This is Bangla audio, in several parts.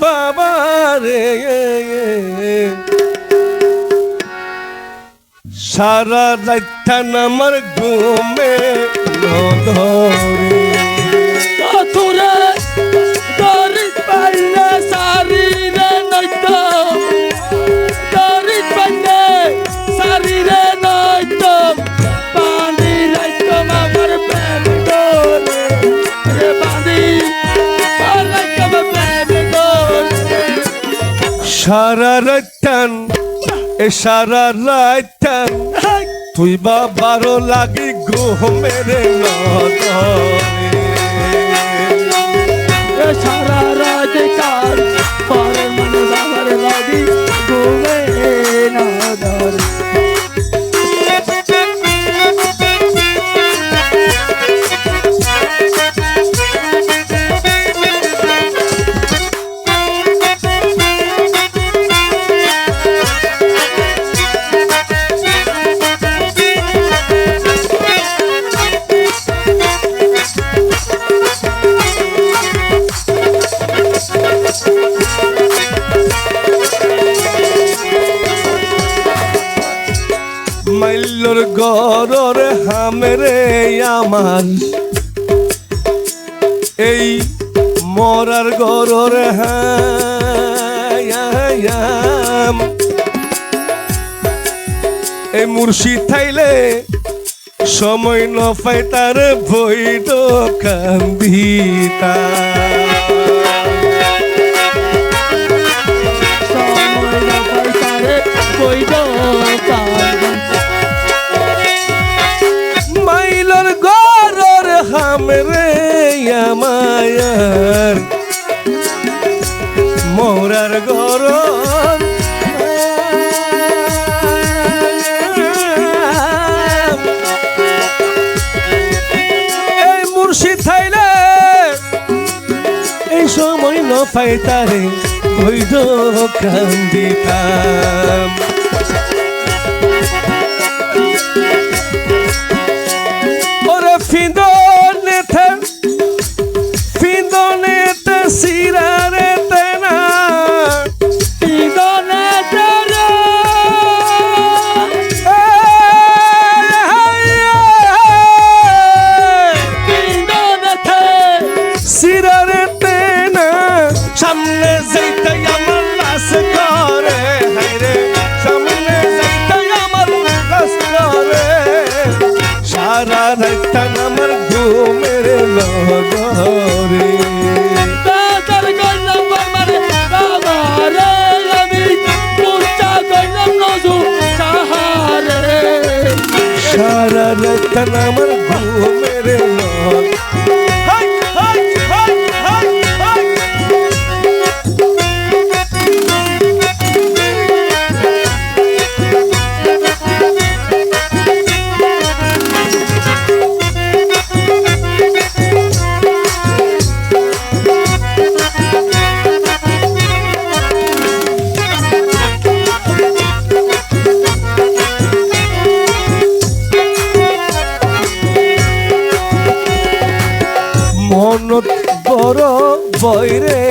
বাবা রে সারা রাতটান আমার ঘুমে নধরে তোরে দরিদ পাইলে সারিরে নইত দরিদ পাইলে সারিরে নইত বাঁধি রাইতম আমার প্রেম ডোরে রে বাঁধি রাইতম প্রেম ডোরে সারা রাতটান সারা রাতটান তুই বাবারও লাগি ঘুমের নধরে সারা রাত কাল পরে মন বাবার লাগি ঘুমে না ধরে মাইলোর গরর হামরে আমার এই মরার গরর হাম এই মুর্শিদ থাইলে সময় নফাই তার বইড কান্দিতা মাইলোর গরর হামরে আমায়ার মোরার গরর এই মুর্শিদ থাইলে এই সময় নফাই তারে বৈধ কান্দিতাম ওরে ফিন্দনেতে সিরারেতে না ফিন্দনেতে রে ফিন্দনেতে সিরারেতে না সামনে যাইতে আমার লাশ করে হায়রে সামনে যাইতে আমার লাশ করে সারা রাতটান আমার ঘুমের নধরে তার গল্লাম বাবারে বাবারে আমি পুচ্চা গল্লাম নজু সাহারে সারা রাতটান আমার ঘুমের নধরে মনত বড় বইরে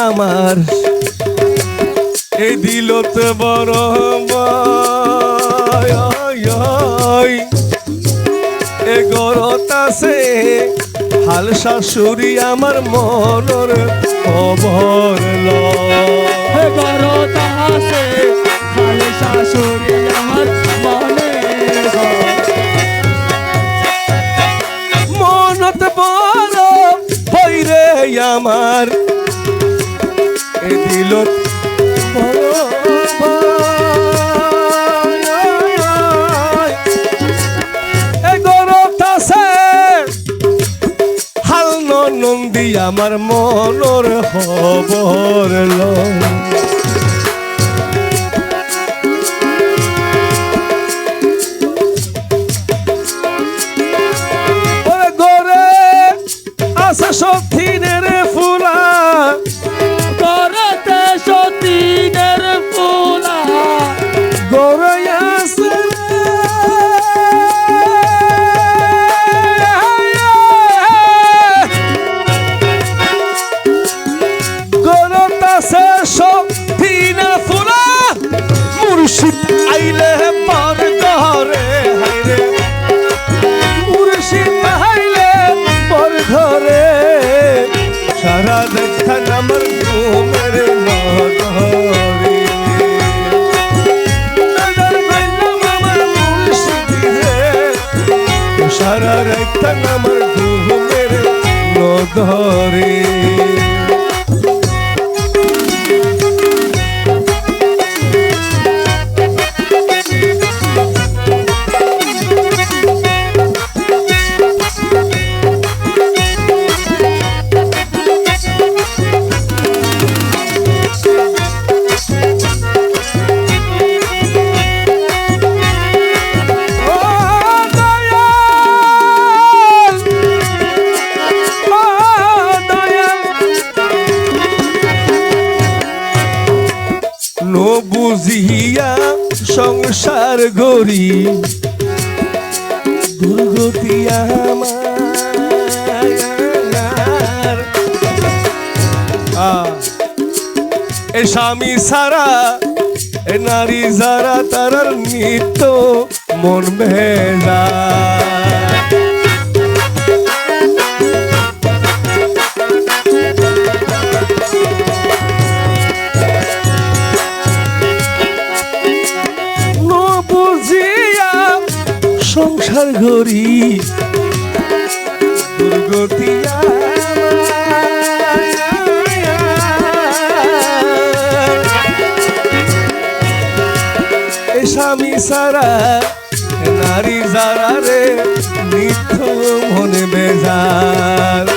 আমার এই দিলত বড় এ গরত আছে হাল শাশুড়ি আমার মনর খবর হে গরত আছে হাল শাশুড়ি আমার মনে মনত বড় বইরে আমার এই দিলত নন্দী আমার মনর খবর গরে আছে সতীনের ফুলা গরতে সতীনের ফুলা গরে আছে গরত আছে সারা দেখান আমার ঘুমের নগরে নজর গেলাম আমার মুর্শিদিরে সারা দেখান আমার ঘুমের নগরে বুঝিয়া সংসার গড়ি দুর্গতি আমার এ স্বামী সারা এ নারী যারা তারার নিত্য মন ভেজা সংসার গড়ি দুর্গতি স্বামী সারা নারী যারা রে নিত্য মনে বেজার